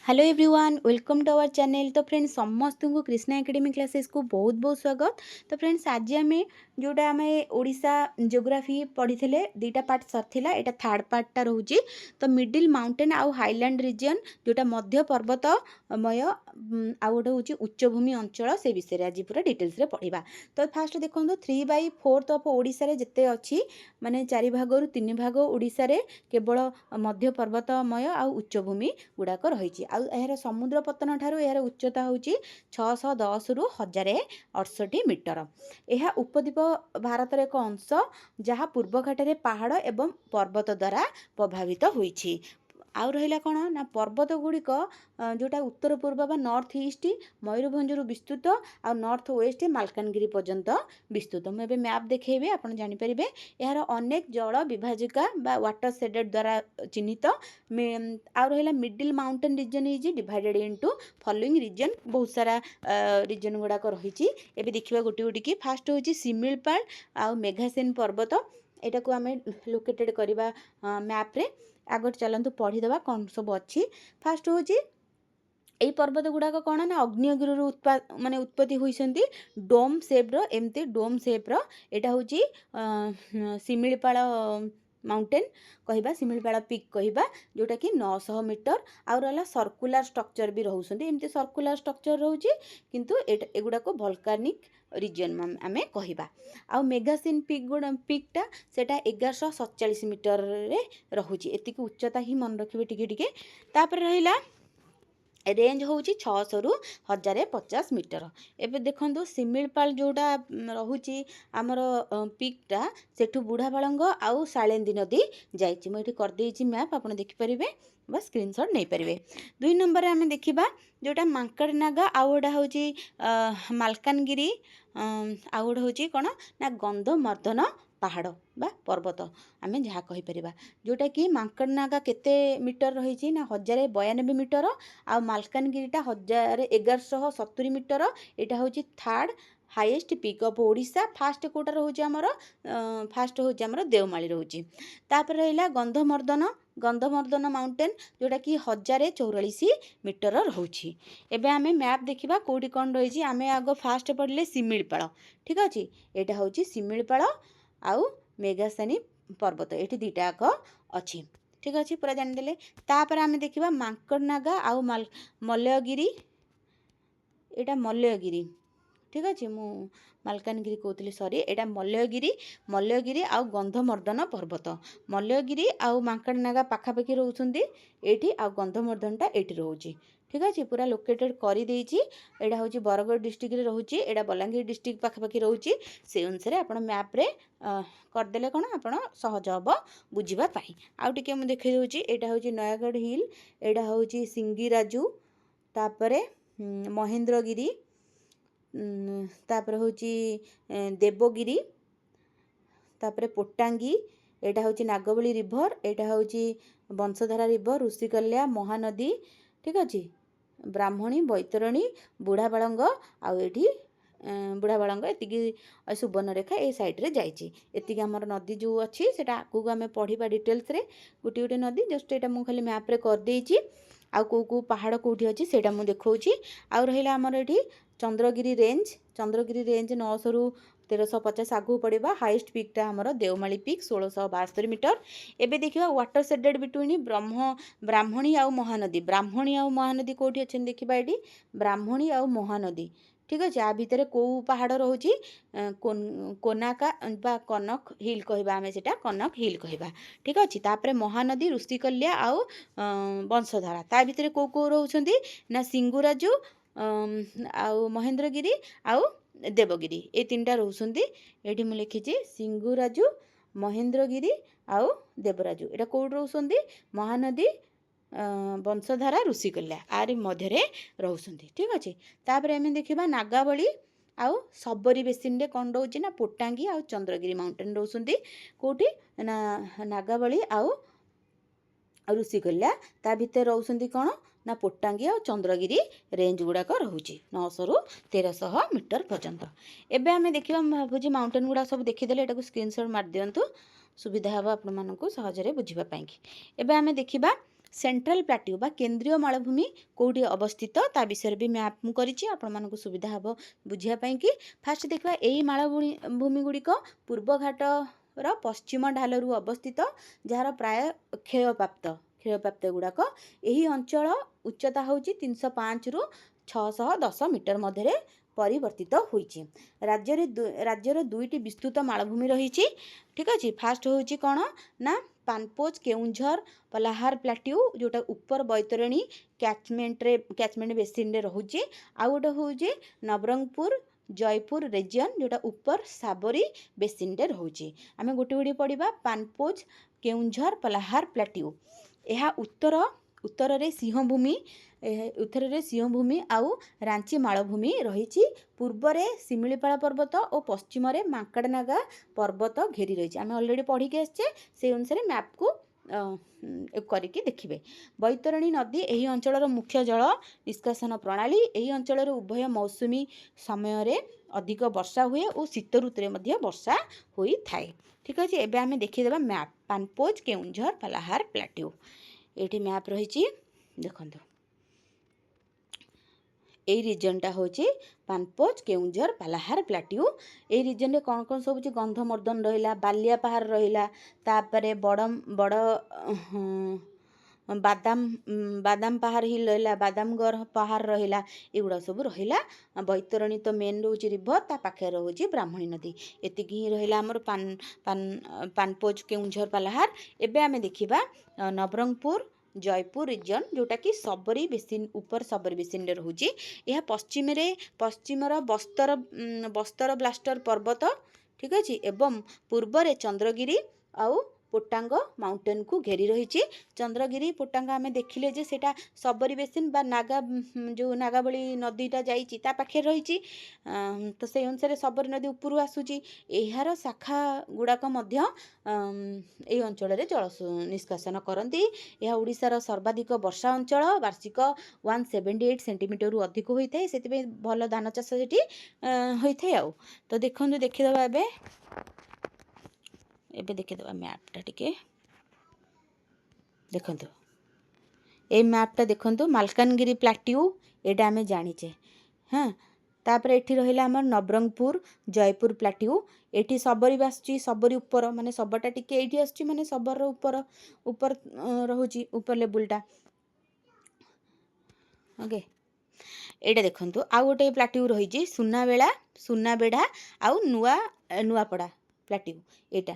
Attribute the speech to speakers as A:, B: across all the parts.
A: Hello everyone welcome to our channel. तो friends समस्त को कृष्णा एकेडमी क्लासेस को बहुत बहुत स्वागत। तो फ्रेंड्स आज आम जोटा आम ओडिशा जियोग्राफी पढ़ी थे दुईटा पार्ट सरला यहाँ थर्ड पार्टा रोचे। तो मिडिल माउंटेन आउ हाईलैंड रिजन जोटा मध्य पर्वतमय आउ गोटे हूँ उच्चभूमि अंचल से विषय आज पूरा डिटेल्स पढ़ा। तो फास्ट देखो 3/4 ऑफ ओडिशा रे जिते अच्छी माने 4 भाग 3 भाग ओडिशा रे केवल मध्य पर्वतमय आउ उच्चभूमि गुड़ाक रही। यार समुद्र पतन ठारू यार उच्चता हूँ 610 रु 1068 मीटर। यह उपद्वीप भारतर एक अंश जहाँ पूर्व घाटे पहाड़ एवं पर्वत द्वारा प्रभावित होइछि। आउ रहा कौन ना पर्वत गुड़िक जोटा उत्तर पूर्व बा नॉर्थ ईस्ट मयूरभंजर विस्तृत आ नॉर्थ वेस्ट मालकानगिरी पर्यंत विस्तृत। मुझे मैप देखेबी आप जानीपारे। यार अनेक जल विभाजिका बा वाटर शेडेड द्वारा चिन्हित। आउ रहा middle mountain region is divided into following region बहुत सारा रिजन गुड़ाक रही। एबे देखिबा गोटी गोटी की फास्ट होची सिमिलपाल आउ मेघासेन पर्वत एटा को आमे लोकेटेड करबा मैप रे। आगे चलतु पढ़ीदे कौन सब अच्छी। फास्ट हूँ यही पर्वत गुड़ाक कौन ना अग्निगिरी माने उत्पत्ति होती डोम सेप्र एमती डोम सेप्र यहाँ हूँ सिमिलपाल माउंटेन कहवा सिमिलपाल पिक कहवा जोटा कि 900 मीटर। आउ रहा सर्कुलर स्ट्रक्चर भी रोचे एमती सर्कुलर स्ट्रक्चर रोचे किंतु एगुड़ाक वोल्केनिक रिजन आमे कहवा। आउ मेगासिन पिकटा सेटा 1147 मीटर रे रोचे। एतिक उच्चता ही मन रखिए टिके। तापर रहिला रेंज हूँ 600 रु 1050 मीटर। एबे देखो सिमिलपाल जोड़ा रोचे आमर पिकटा सेठू बुढ़ाबालंग आउ शालेंदी नदी जाइए। मुझे करदे मैप आप देखिपारे बा स्क्रीनशॉट नहीं पारे। 2 नंबर आम देखा जोटा मांकड़नागा आउटा हूँ मालकानगिरी आउ गोटे हूँ कौन ना गंधमर्धन पहाड़ बा पर्वत आमे जहाँ कहीपर जोटा कि मांकड़नागा केते मीटर रही ना 1092 मीटर आ मालकानगिरीटा 1170 मीटर। यहाँ हूँ third highest peak of Odisha. फास्ट कोटा रोचे आमर फास्ट हूँ आमर देवमाली रोचे। तापर रहा गंधमर्धन माउंटेन जोटा कि 1044 मीटर रोचे। एबे आमे मैप देखिबा कोठी कौन रही। आम आग फास्ट पढ़ले सिमिलपाल ठीक अच्छे। यहाँ हूँ सिमिलपाल आउ मेघासानी पर्वत ये दुईटा आग अच्छी ठीक अच्छे पूरा जानीदे। तापर आम देखा मांकड़नागा आउ मल्लयगिरी यहाँ मल्लयगिरी ठीक अच्छे मु मालकानगिरी कहती सॉरी यहाँ मल्लयगिरी आउ गंधमर्धन पर्वत मल्लयगिरी आउ मांकड़नागा पाखापाखि रोचंती एठी आउ गंधमर्धनटा एठी रोचे ठीक अच्छे पूरा लोकेटेड कर देछि। यहाँ हूँ बरगढ़ डिस्ट्रिक्ट रोचे यहाँ बलांगीर डिस्ट्रिक्ट पाखापाखि रोचे से अनुसार आप मैप रे करदे कौन आप सहज हम बुझापी। आउ टे मुझे देखी दूसरी यहाँ हूँ नयागढ़ हिल यहाँ हूँ सिंगीराजू तापर महेंद्रगिरी तापर हूँ देवगिरी तापर पोटांगी यहाँ हूँ नागबली रिभर यहाँ हूँ वंशधारा रिभर ऋषिकल्या महानदी ठीक अच्छे ब्राह्मणी बैतरणी बुढ़ाबालंग आउ ये बुढ़ाबालंग एति सुवर्णरेखा ये सैड्रे जाइए। आमर नदी जो अच्छी से आगे आम पढ़ा डिटेल्स रे गोटे गोटे नदी जस्ट यहाँ मुझे खाली मैप रे करदे आउ कौ पहाड़ कौटी अच्छी से देखा। आउ रहा आमर ये चंद्रगिरी रेंज 900 रु 1350 आगू पड़ा। हाईएस्ट पिकटा आमर देवमाली पिक 1672 मीटर। एबे देखिबा वाटर शेडेड बिटवीन ब्राह्मणी आउ महानदी कौटी अच्छे देखा ये ब्राह्मणी आउ महानदी ठीक अच्छे। आ भितर कौ पहाड़ रोचे कोनाका बा कनक हिल कहवा आम से कनक हिल कहवा ठीक अच्छे। तापर महानदी ऋषिकल्या आउ वंशधारा ता भितर कौ कौ रोचंती ना सिंगुराजू आउ महेंद्रगिरी आउ देवगिरी ये 3टा रोचंती। ये मुझे लिखी सिंगुराजू महेंद्रगिरी आउ देवराजू यहाँ कौट रोचंती महानदी वंशधारा ऋषिकल्या आर मध्य रोचंती ठीक अच्छे। तापर आम देखा नागावली आउ सबरी बेसिन रे कौन रोचे ना पोटांगी आउ चंद्रगिरी माउंटेन रोचंती कौटी ना नागावली आउ ऋषिकल्या ता भितर रोचंती कौन ना पोटांगी आउ चंद्रगिरी रेंज गुड़ाक रोचे 900 रु 1300 मीटर पर्यंत। एबे आम देखा भावुँ माउंटेन गुड़ा सब देखीदे यहाँ स्क्रीनशॉट मार दिंतु सुविधा हम आपको सहजरे बुझापी। एबे आम देखा सेंट्रल प्लाट्यू बा केंद्रीय मालभूमि कौटी अवस्थित ता विषय भी मैप मु करिछि आपण मानकु सुविधा हबो बुझिया पई कि फास्ट देखबा एई मालभूमि गुड़िक पूर्व घाट ର ପଶ୍ଚିମ ଢାଲରୁ ଅବସ୍ଥିତ ଯାହାର ପ୍ରାୟ କ୍ଷୟପ୍ରାପ୍ତ ଗୁଡ଼ାକ ଏହି ଅଞ୍ଚଳ ଉଚ୍ଚତା ହେଉଛି 305ରୁ 610 ମିଟର ମଧ୍ୟରେ ପରିବର୍ତ୍ତିତ ହୋଇଛି। ରାଜ୍ୟର ଦୁଇଟି ବିସ୍ତୃତ ମାଳଭୂମି ରହିଛି। ଠିକ୍ ଅଛି। ଫାଷ୍ଟ ହେଉଛି କ'ଣ ନା ପାନପୋଜ କେଉଁଝର ପଲାହାର ପ୍ଲାଟ୍ୟୁ ଯେଉଁଟା ଉପର ବୈତରଣୀ କ୍ୟାଚମେଣ୍ଟ ବେସିନ୍ରେ ରହୁଛି। ଆଉ ଗୋଟେ ହେଉଛି ନବରଙ୍ଗପୁର जयपुर रीजन जोटा ऊपर साबरी बेसिन रे रोचे। आम गोटे गोटे पढ़ा पानपोज केउंझर पलाहार प्लाट्यू यह उत्तर रे सिंहभूमि आउ रांची मालभूमि रही। पूर्व रे शिमिलीपाल पर्वत और पश्चिम रे मांकड़नागा पर्वत घेरी रही। आम अलरेडी पढ़ी के आसचे से अनुसार मैप को करिकी देखिबे। बैतरणी नदी एही अंचलर मुख्य जल निष्कासन प्रणाली। एही अंचलर उभय मौसुमी समय रे अधिक वर्षा हुए और शीत ऋतु रे मध्य वर्षा होई थाए। ठीक अछि। एबे आमे देखिदेबा मैप पानपोज केउंझर पलाहार प्लाट्यू। एठी मैप रहिछि देखंतु। এই রিজনটা হচ্ছে পানপোজ কেউঁঝর পালাহার প্লাଟ୍ୟୁ। এই রিজନରେ କ'ଣ କ'ଣ ସବୁ ଅଛି ଗନ୍ଧମର୍ଦ୍ଦନ ରହିଲା, ବାଲିଆ ପାହାଡ଼ ରହିଲା, ତାପରେ ବଡ଼ ବାଦାମ ପାହାଡ଼ ହିଲ୍ ରହିଲା, ବାଦାମଗଡ଼ ପାହାଡ଼ ରହିଲା, ଏଗୁଡ଼ା ସବୁ ରହିଲା। ବୈତରଣୀ ତ ମେନ୍ ରହୁଛି ରିଭର, ତା ପାଖରେ ରହୁଛି ବ୍ରାହ୍ମଣୀ ନଦୀ। ଏତିକି ହିଁ ରହିଲା ଆମର ପାନପୋଜ କେଉଁଝର ପାଲାହାର। ଏବେ ଆମେ ଦେଖିବା ନବରଙ୍ଗପୁର जयपुर रीजन जोटा कि सबरी बेसिन ऊपर सबरी बेसिन रे रोचे। यह पश्चिमर बस्तर ब्लास्टर पर्वत। ठीक अच्छे। एवं पूर्व रे चंद्रगिरी आउ पोटांग माउंटेन को घेरी रही। चंद्रगिरी पोटांग आमे देखिले जे सेटा सबरी बेसिन बा जो नागावली नदीटा जाइछि ता पाखे रही। तो से अनुसार सबरी नदी ऊपर आसूची। यार शाखा गुड़ाक मध्य एई अंचल रे जल निष्कासन करती। यह ओडिशार सर्वाधिक वर्षा अंचल। वार्षिक 178 सेंटीमीटर रु अधिक होता है। से भल धान चाष सेठी होता है। तो देखिदेवा एबे देखिदेवा मैपटा टिके देखंतु। ए मैपटा देखंतु मालकानगिरी प्लाट्यू एटा आमे जानिचे। हाँ तापर एठी रहिला हमर नवरंगपुर जयपुर प्लाट्यू। एठी सबरी आसुची, सबरी ऊपर माने सबटा टिके एठी आसुची माने सबर ऊपर रहुची ऊपर लेवलटा। ओके एटा देखंतु। आ गोटे प्लाट्यू रहिची सुनाबेड़ा आउ नुआपड़ा प्लाट्यू। एटा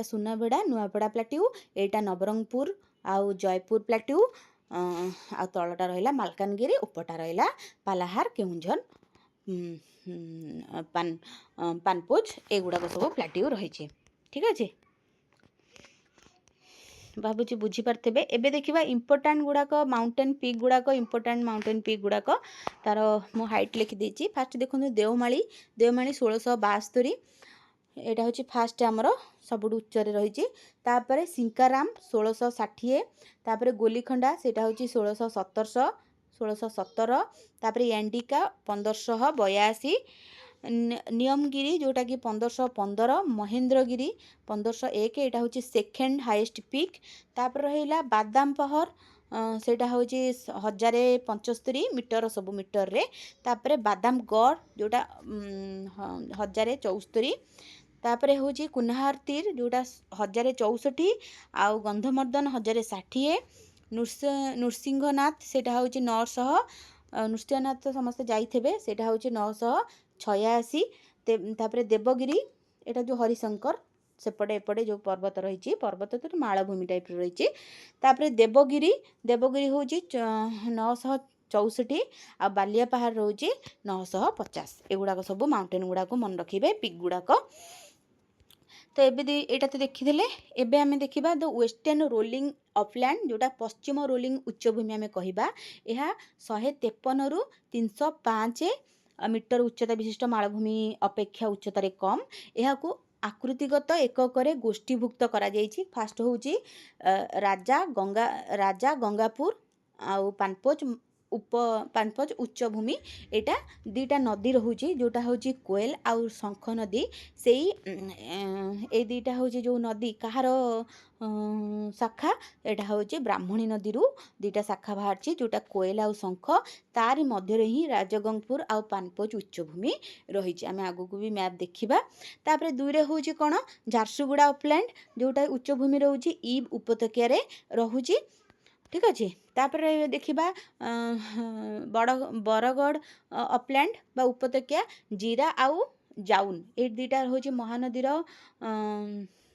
A: सुनाबेड़ा नुआपड़ा प्लाट्यू। एटा नवरंगपुर आउ जयपुर प्लाट्यू। आ तलटा रहिला मालकानगिरी, उपटा रहिला पालाहार केउंझर पानपोज एगुड़ाक सब प्लाट्यू रही। ठीक अच्छे। भावुँ बुझीपारे। एबे देखा इंपोर्टाट गुड़ाक माउंटेन पीक गुड़ाक इंपोर्टाट माउंटेन पीक गुड़ाक तार मु हाइट लिखिदेची। फास्ट देखो देवमाली 1672। एटा हूँ फास्ट आमर सबुठ उच्चरे रही। तापर सिंकाराम 1660। तापर गोलीखंडा सेटा हूँ 1617। तापर एंडिका 1582। नियमगिरी जोटा कि 1515। महेंद्रगिरी 1501। एटा हूँ सेकेंड हाईएस्ट पीक। तापर रहिला बादाम पहर सेटा हूँ 1075 मीटर सब मीटर रे। तापर बादाम गढ़ जोटा 1074। तापर हूँ कुन्हार तीर जोटा 1064। आउ गंधमर्दन 1060। नृसिंहनाथ सेटा हूँ 900। नृसिंहनाथ तो समस्त जाइथे सेटा हूँ 986। तापर देवगिरी एटा जो हरिशंकर सेपटे एपटे जो पर्वत रही पर्वत तो मालभूमि टाइप रही। तापर देवगिरी हूँ 964। आ बालिया पहाड़ रोचे 950। एगुड़ाक सब माउंटेन गुड़ाक मन रखिए पिक गुड़ाक। तो एटा तो देखीदे। एबे आमे देखिबा द वेस्टर्न रोलिंग अपलैंड जोटा पश्चिम रोलिंग उच्चभूमि आमे कहिबा। यह 153 रु 305 मीटर उच्चता विशिष्ट मालभूमि अपेक्षा उच्चतार कम। यह आकृतिगत एककरे गोष्ठीभुक्त करा जाइछि। फास्ट होउची राजा गंगापुर आउ पानपोज उप पानपज उच्चभूमि एटा दुईटा नदी रोचे जोटा हूँ कोयल आउ शंख नदी से ये दुईटा हूँ जो नदी कहार शाखा एटा हूँ ब्राह्मणी नदी दुईटा शाखा बाहर जोटा कोयल आउ शंख तार मध्य ही राजगंगपुर आउ पानपज उच्चभूमि रही आम आगू को भी मैप देखा तापर दुईरे हूँ कौन झारसुगुड़ा अपलैंड जोटा उच्चभूमि रोचे ईब उपत्यकार रोचे ठीक अच्छे तापर देखा बड़ बरगढ़ अपलैंड बा उपत्यका जीरा आउ जाउन ये दुईटा हूँ महानदीर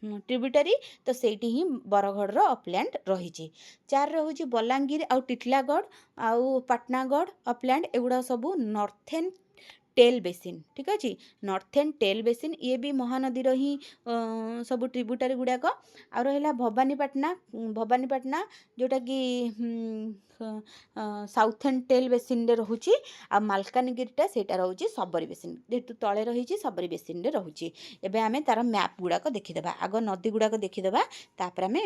A: ट्रिब्यूटरी तो सेठी ही बरगढ़ अपलैंड रही चार हूँ बलांगीर आउ टिटलागढ़ आउ पाटनागढ़ अपलैंड एगुड़ा सबू नॉर्थर्न टेल बेसिन ठीक अच्छे नॉर्थर्न टेल बेसिन ये भी महानदीर ही सब ट्रिब्यूटरी गुड़ाक आ रहा भवानीपाटना जोटा कि साउथर्न टेल बेसिन रे रोचे आ मालकानगिरीटा सेटा रोचे सबरी बेसिन जेहेतु तले रही सबरी बेसिन रे रोचे एबे आमे तार मैप गुड़ाक देखीदेबा आग नदी गुड़ाक देखीदेबा तापर आमे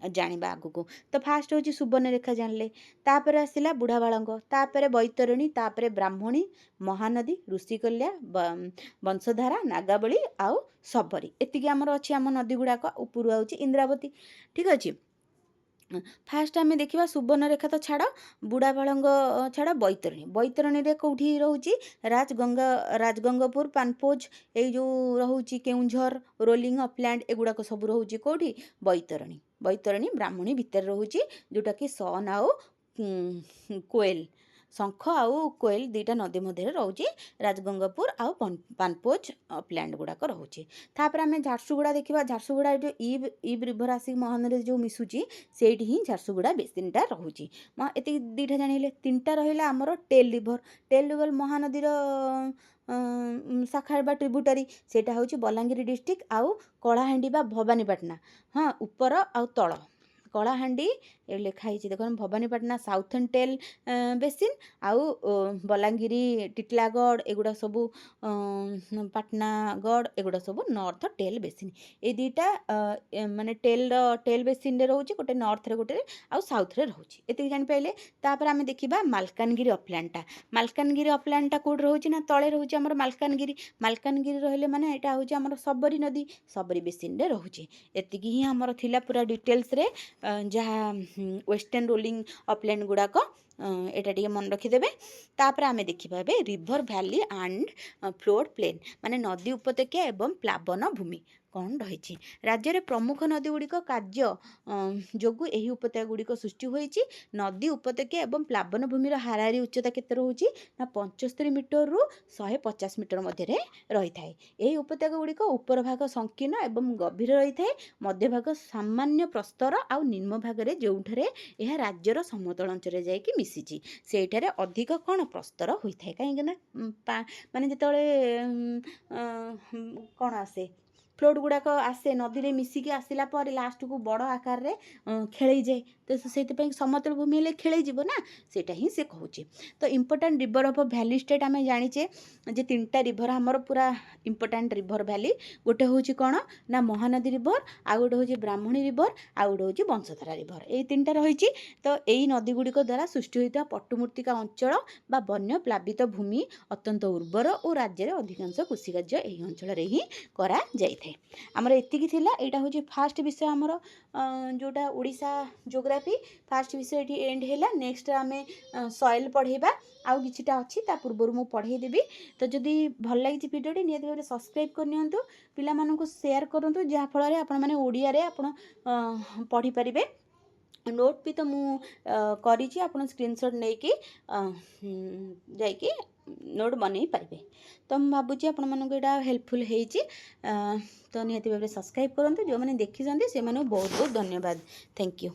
A: जानिबा आगु को तो फास्ट होची सुवर्णरेखा जानले तापर आसिला बुढ़ाबाळंग तापर बैतरणी तापर ब्राह्मणी महानदी ऋषिकल्या वंशधारा नागावली आउ सबरी एतिकी आमर अच्छी आम नदी गुड़ाक उपरू आउची इंद्रावती ठीक अच्छे फास्ट आम देखा सुवर्णरेखा तो छाड़ बुढ़ाबाळंग छाड़ बैतरणी रे कौटी रोची राजगंगपुर पानपोज ये जो रोची केउंझर रोलिंग अपलैंड एगुड़ाक सब रोची कौटी बैतरणी ब्राह्मणी भितर रोची जोटा कि सन आउ कोयल शंख आउ कोयल दुईटा नदी मध्य रोचे राजगंगपुर आउ पानपोज अपलैंड गुड़ाक रोचे तापर आम झारसुगुड़ा देखा झारसुगुड़ा जो ईब रिभर आसिक महानदी जो मिसुची सेठी ही झारसुगुड़ा बेसिनटा रोचे ये दुईटा जानिले तीनटा रहा आमर टेल रिभर महानदीर शाखा बा ट्रिब्यूटरी सेटा हूँ बलांगीर डिस्ट्रिक्ट आउ कलाहांडी बा भवानीपाटना हाँ ऊपर आउ तल कलाहांडी लिखाई देख भवानीपाटना साउथर्न टेल बेसिन आउ बलांगीरी टिटलागढ़ एगुड़ा सबू पाटनागढ़ एगुड़ा सबू नॉर्थ टेल बेसिन ये दुईटा माने टेल बेसिन रे रोचे गोटे नॉर्थ रे गोटे आउ साउथ रे रोचे एतिक जानि पाइले तापर आमे देखिबा मालकानगिरी अपलैंडटा कोड रोचे ना तळे रोचे हमर मालकानगिरी रहले माने एटा होचे हमर सबरी नदी सबरी बेसिन रे रोचे एतिकी ही हमर थिला पूरा डिटेल्स रे जहाँ वेस्टर्न रोलिंग अपलैंड गुड़ाक एटा टिके मन रखिदेवे तापर आमे देखिबा river valley and flood plain माने नदी उपत्यका एवं प्लावन भूमि कौन रही राज्य में प्रमुख नदी गुड़िक कार्य जोगु एही उपत्यका गुड़िक सृष्टि होईची नदी उपत्यका एवं प्लावन भूमिर हाराहारी उच्चता केते रहुची ना 75 मीटर रु 150 मीटर मध्य रही थाए एही उपत्यका गुड़िक ऊपर भाग संकीर्ण एवं गभीर रही थाए मध्य भाग सामान्य प्रस्तर आउ निम्न भाग रे जोउठरे एहा राज्यर समतल अंचल जाईकी मिसिची सेठारे अधिक कोन प्रस्तर होई थाए काहेकि ना माने जेतळे कोन आसे फ्लोट गुड़ाक आसे नदी में मिसिकी आसला पर लास्ट को बड़ आकार रे खेल जाए तो से समतल भूमि हेले खेल जीव ना सेटा ही से कहूचे तो important river of valley state आम जाचे जे 3टा रिवर आमर पूरा इम्पोर्टाट रिवर वैली गोटे हूँ कौन ना महानदी रिवर आउ गोटे हूँ ब्राह्मणी रिवर आउ गोटे हूँ वंशधारा रिवर ये 3टा रही तो यही नदी गुड़िक द्वारा सृष्टि होता पट्टुमूर्तिका अंचल बा वन्य प्लावित भूमि अत्यंत उर्वर और राज्य में अधिकांश कृषिकार्य यही अंचल ही करा जाइए आमर एतिकी थिला एटा होची फास्ट विषय आमर जोटा ओडिशा ज्योग्राफी फास्ट विषय एटी एंड हैला नेक्स्ट आमे सॉइल पढ़ेबा आउ किछिटा अछि ता पूर्व मु पढ़ेई देबी तो जदि भल लागि वीडियोटी नियत भाबरे सब्सक्राइब कर नियंतु पिला मानकु शेयर करंतु जहा फल रे आपण माने ओडिया रे आपण पढ़ी परिबे नोट भी तो मु करिछि आपण स्क्रीनशॉट नै कि जाई कि नोट बनै पारे तो मुझे भावुँ आपण मानक एटा हेल्पफुल होईछि तो निहाती भाव सब्सक्राइब करंतु जो माने देखिसंती से माने बहुत बहुत धन्यवाद थैंक यू।